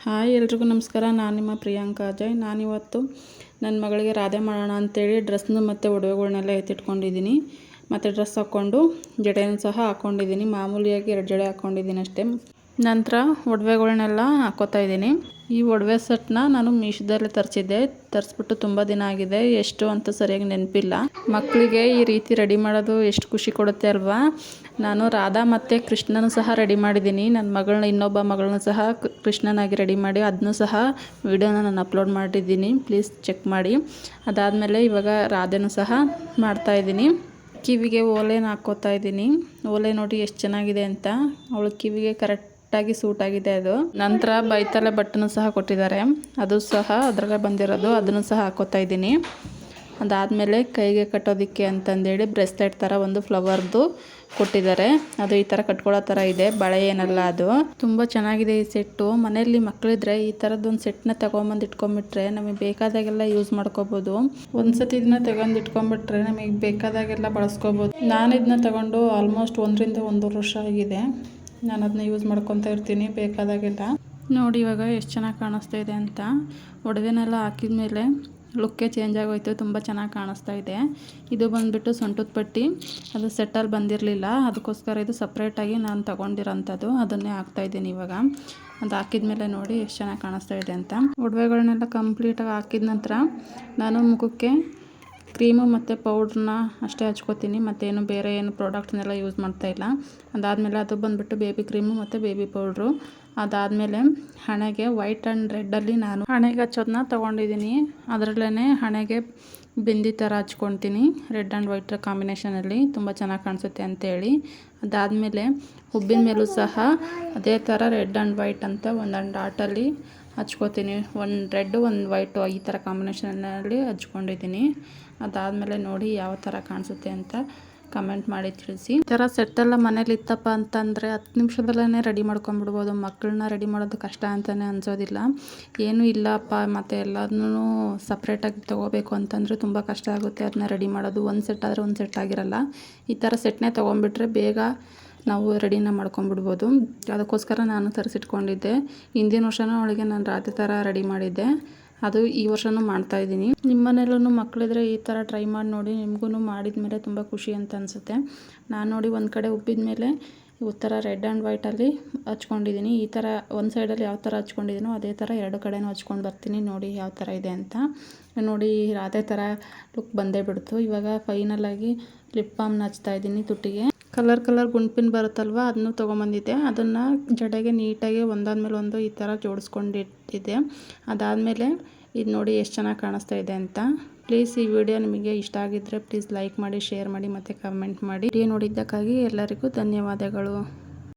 Hi ಎಲ್ರಿಗೂ ನಮಸ್ಕಾರ. ನಾನು ನಿಮ್ಮ ಪ್ರಿಯಾಂಕಾ ಅಜಯ್. ನಾನಿವತ್ತು ನನ್ನ ಮಗಳಿಗೆ ರಾಧೆ ಮಾಡೋಣ ಅಂತೇಳಿ ಡ್ರೆಸ್ನ ಮತ್ತು ಒಡವೆಗಳನ್ನೆಲ್ಲ ಎತ್ತಿಟ್ಕೊಂಡಿದ್ದೀನಿ. ಮತ್ತು ಡ್ರೆಸ್ ಹಾಕ್ಕೊಂಡು ಜಡೆಯನ್ನು ಸಹ ಹಾಕ್ಕೊಂಡಿದ್ದೀನಿ. ಮಾಮೂಲಿಯಾಗಿ 2 ಜಡೆ ಹಾಕ್ಕೊಂಡಿದ್ದೀನಿ ಅಷ್ಟೇ. ನಂತರ ಒಡವೆಗಳನ್ನೆಲ್ಲ ಹಾಕ್ಕೋತಾ ಇದ್ದೀನಿ. ಈ ಒಡವೆ ಸೆಟ್ನ ನಾನು ಮೀಶೋದಲ್ಲಿ ತರಿಸ್ಬಿಟ್ಟು ತುಂಬ ದಿನ ಆಗಿದೆ. ಎಷ್ಟು ಅಂತ ಸರಿಯಾಗಿ ನೆನಪಿಲ್ಲ. ಮಕ್ಕಳಿಗೆ ಈ ರೀತಿ ರೆಡಿ ಮಾಡೋದು ಎಷ್ಟು ಖುಷಿ ಕೊಡುತ್ತೆ ಅಲ್ವಾ. ನಾನು ರಾಧಾ ಮತ್ತು ಕೃಷ್ಣನೂ ಸಹ ರೆಡಿ ಮಾಡಿದ್ದೀನಿ. ನನ್ನ ಇನ್ನೊಬ್ಬ ಮಗಳನ್ನ ಸಹ ಕೃಷ್ಣನಾಗಿ ರೆಡಿ ಮಾಡಿ ಅದನ್ನೂ ಸಹ ವಿಡಿಯೋನ ನಾನು ಅಪ್ಲೋಡ್ ಮಾಡಿದ್ದೀನಿ, ಪ್ಲೀಸ್ ಚೆಕ್ ಮಾಡಿ. ಅದಾದಮೇಲೆ ಇವಾಗ ರಾಧೆನೂ ಸಹ ಮಾಡ್ತಾಯಿದ್ದೀನಿ. ಕಿವಿಗೆ ಓಲೆನ ಹಾಕ್ಕೋತಾ ಇದ್ದೀನಿ. ಓಲೆ ನೋಡಿ ಎಷ್ಟು ಚೆನ್ನಾಗಿದೆ ಅಂತ. ಅವಳು ಕಿವಿಗೆ ಕರೆಕ್ಟಾಗಿ ಸೂಟ್ ಆಗಿದೆ ಅದು. ನಂತರ ಬೈತಲೆ ಬಟ್ಟನ್ನು ಸಹ ಕೊಟ್ಟಿದ್ದಾರೆ, ಅದು ಸಹ ಅದರಲ್ಲೇ ಬಂದಿರೋದು, ಅದನ್ನು ಸಹ ಹಾಕ್ಕೋತಾ ಇದ್ದೀನಿ. ಅದಾದಮೇಲೆ ಕೈಗೆ ಕಟ್ಟೋದಕ್ಕೆ ಅಂತಂದೇಳಿ ಬ್ರೆಸ್ಲೆಟ್ ಥರ ಒಂದು ಫ್ಲವರ್ದು ಕೊಟ್ಟಿದ್ದಾರೆ. ಅದು ಈ ಥರ ಕಟ್ಕೊಳ್ಳೋ ಥರ ಇದೆ, ಬಳೆ ಏನಲ್ಲ ಅದು. ತುಂಬ ಚೆನ್ನಾಗಿದೆ ಈ ಸೆಟ್ಟು. ಮನೆಯಲ್ಲಿ ಮಕ್ಕಳಿದ್ರೆ ಈ ಥರದ್ದೊಂದು ಸೆಟ್ನ ತೊಗೊಂಬಂದು ಇಟ್ಕೊಂಡ್ಬಿಟ್ರೆ ನಮಗೆ ಬೇಕಾದಾಗೆಲ್ಲ ಯೂಸ್ ಮಾಡ್ಕೋಬೋದು. ಒಂದ್ಸತಿ ಇದನ್ನ ತಗೊಂಡು ಇಟ್ಕೊಂಡ್ಬಿಟ್ರೆ ನಮಗೆ ಬೇಕಾದಾಗೆಲ್ಲ ಬಳಸ್ಕೋಬೋದು. ನಾನು ಇದನ್ನ ತಗೊಂಡು ಆಲ್ಮೋಸ್ಟ್ 1 ರಿಂದ 1.5 ವರ್ಷ ಆಗಿದೆ. ನಾನು ಅದನ್ನ ಯೂಸ್ ಮಾಡ್ಕೊತಾ ಇರ್ತೀನಿ ಬೇಕಾದಾಗೆಲ್ಲ. ನೋಡಿ ಇವಾಗ ಎಷ್ಟು ಚೆನ್ನಾಗಿ ಕಾಣಿಸ್ತಾ ಇದೆ ಅಂತ. ಒಡವೆನೆಲ್ಲ ಹಾಕಿದ ಮೇಲೆ ಲುಕ್ಕೇ ಚೇಂಜ್ ಆಗೋಯ್ತು, ತುಂಬ ಚೆನ್ನಾಗಿ ಕಾಣಿಸ್ತಾ ಇದೆ. ಇದು ಬಂದುಬಿಟ್ಟು ಸೊಂಟದ ಪಟ್ಟಿ, ಅದು ಸೆಟ್ಟಲ್ಲಿ ಬಂದಿರಲಿಲ್ಲ, ಅದಕ್ಕೋಸ್ಕರ ಇದು ಸಪ್ರೇಟಾಗಿ ನಾನು ತೊಗೊಂಡಿರೋಂಥದ್ದು. ಅದನ್ನೇ ಹಾಕ್ತಾಯಿದ್ದೀನಿ ಇವಾಗ. ಅದು ಹಾಕಿದ ಮೇಲೆ ನೋಡಿ ಎಷ್ಟು ಚೆನ್ನಾಗಿ ಕಾಣಿಸ್ತಾ ಇದೆ ಅಂತ. ಒಡವೆಗಳನ್ನೆಲ್ಲ ಕಂಪ್ಲೀಟಾಗಿ ಹಾಕಿದ ನಂತರ ನಾನು ಮುಖಕ್ಕೆ ಕ್ರೀಮು ಮತ್ತು ಪೌಡ್ರನ್ನ ಅಷ್ಟೇ ಹಚ್ಕೋತೀನಿ. ಮತ್ತೇನು ಬೇರೆ ಏನು ಪ್ರಾಡಕ್ಟ್ನೆಲ್ಲ ಯೂಸ್ ಮಾಡ್ತಾಯಿಲ್ಲ. ಅದಾದಮೇಲೆ ಅದು ಬಂದುಬಿಟ್ಟು ಬೇಬಿ ಕ್ರೀಮು ಮತ್ತು ಬೇಬಿ ಪೌಡ್ರು. ಅದಾದಮೇಲೆ ಹಣೆಗೆ ವೈಟ್ ಆ್ಯಂಡ್ ರೆಡ್ಡಲ್ಲಿ ನಾನು ಹಣೆಗೆ ಹಚ್ಚೋದನ್ನ ತೊಗೊಂಡಿದ್ದೀನಿ. ಅದರಲ್ಲೇ ಹಣೆಗೆ ಬಿಂದಿ ಥರ ಹಚ್ಕೊತೀನಿ, ರೆಡ್ ಆ್ಯಂಡ್ ವೈಟ್ ಕಾಂಬಿನೇಷನಲ್ಲಿ ತುಂಬ ಚೆನ್ನಾಗಿ ಕಾಣಿಸುತ್ತೆ ಅಂತೇಳಿ. ಅದಾದಮೇಲೆ ಹುಬ್ಬಿನ ಮೇಲೂ ಸಹ ಅದೇ ಥರ ರೆಡ್ ಆ್ಯಂಡ್ ವೈಟ್ ಅಂತ ಒಂದೊಂದು ಡಾಟಲ್ಲಿ ಹಚ್ಕೋತೀನಿ. ಒಂದು ರೆಡ್ಡು ಒಂದು ವೈಟು ಈ ಥರ ಕಾಂಬಿನೇಷನಲ್ಲಿ ಹಚ್ಕೊಂಡಿದ್ದೀನಿ. ಅದಾದಮೇಲೆ ನೋಡಿ ಯಾವ ಥರ ಕಾಣಿಸುತ್ತೆ ಅಂತ ಕಮೆಂಟ್ ಮಾಡಿ ತಿಳಿಸಿ. ಈ ಥರ ಸೆಟ್ಟೆಲ್ಲ ಮನೇಲಿ ಇತ್ತಪ್ಪ ಅಂತಂದರೆ 10 ನಿಮಿಷದಲ್ಲೇ ರೆಡಿ ಮಾಡ್ಕೊಂಬಿಡ್ಬೋದು. ಮಕ್ಕಳನ್ನ ರೆಡಿ ಮಾಡೋದು ಕಷ್ಟ ಅಂತಲೇ ಅನಿಸೋದಿಲ್ಲ. ಏನೂ ಇಲ್ಲಪ್ಪ ಮತ್ತು ಎಲ್ಲದನ್ನೂ ಸಪ್ರೇಟಾಗಿ ತೊಗೋಬೇಕು ಅಂತಂದರೆ ತುಂಬ ಕಷ್ಟ ಆಗುತ್ತೆ ಅದನ್ನ ರೆಡಿ ಮಾಡೋದು. ಒಂದು ಸೆಟ್ ಆದರೆ ಒಂದು ಸೆಟ್ ಆಗಿರಲ್ಲ. ಈ ಥರ ಸೆಟ್ನೇ ತೊಗೊಂಬಿಟ್ರೆ ಬೇಗ ನಾವು ರೆಡಿನ ಮಾಡ್ಕೊಂಬಿಡ್ಬೋದು. ಅದಕ್ಕೋಸ್ಕರ ನಾನು ತರಿಸಿಟ್ಕೊಂಡಿದ್ದೆ. ಹಿಂದಿನ ವರ್ಷವೂ ಅವಳಿಗೆ ನಾನು ರಾತ್ರಿ ಥರ ರೆಡಿ ಮಾಡಿದ್ದೆ, ಅದು ಈ ವರ್ಷವೂ ಮಾಡ್ತಾಯಿದ್ದೀನಿ. ನಿಮ್ಮ ಮನೇಲೂ ಮಕ್ಕಳಿದ್ರೆ ಈ ಥರ ಟ್ರೈ ಮಾಡಿ ನೋಡಿ. ನಿಮಗೂ ಮಾಡಿದ ಮೇಲೆ ತುಂಬ ಖುಷಿ ಅಂತ ಅನಿಸುತ್ತೆ. ನಾನು ನೋಡಿ ಒಂದು ಕಡೆ ಉಬ್ಬಿದ ಮೇಲೆ ಈ ಥರ ರೆಡ್ ಆ್ಯಂಡ್ ವೈಟಲ್ಲಿ ಹಚ್ಕೊಂಡಿದ್ದೀನಿ. ಈ ಥರ ಒಂದು ಸೈಡಲ್ಲಿ ಯಾವ ಥರ ಹಚ್ಕೊಂಡಿದ್ದೀನೋ ಅದೇ ಥರ 2 ಕಡೆನೂ ಹಚ್ಕೊಂಡು ಬರ್ತೀನಿ. ನೋಡಿ ಯಾವ ಥರ ಇದೆ ಅಂತ. ನೋಡಿ ಅದೇ ಥರ ಲುಕ್ ಬಂದೇ ಬಿಡ್ತು. ಇವಾಗ ಫೈನಲಾಗಿ ಲಿಪ್ ಬಾಮ್ನ ಹಚ್ತಾಯಿದ್ದೀನಿ ತುಟಿಗೆ. ಕಲರ್ ಗುಂಡ್ಪಿನ್ ಬರುತ್ತಲ್ವ, ಅದನ್ನು ತೊಗೊಂಬಂದಿದ್ದೆ. ಅದನ್ನು ಜಡೆಗೆ ನೀಟಾಗಿ ಒಂದಾದ್ಮೇಲೆ ಒಂದು ಈ ಥರ ಜೋಡಿಸ್ಕೊಂಡಿಟ್ಟಿದ್ದೆ. ಅದಾದಮೇಲೆ ಇದು ನೋಡಿ ಎಷ್ಟು ಚೆನ್ನಾಗಿ ಕಾಣಿಸ್ತಾ ಇದೆ ಅಂತ. ಪ್ಲೀಸ್ ಈ ವಿಡಿಯೋ ನಿಮಗೆ ಇಷ್ಟ ಆಗಿದ್ದರೆ ಪ್ಲೀಸ್ ಲೈಕ್ ಮಾಡಿ, ಶೇರ್ ಮಾಡಿ ಮತ್ತು ಕಮೆಂಟ್ ಮಾಡಿ. ವಿಡಿಯೋ ನೋಡಿದ್ದಕ್ಕಾಗಿ ಎಲ್ಲರಿಗೂ ಧನ್ಯವಾದಗಳು.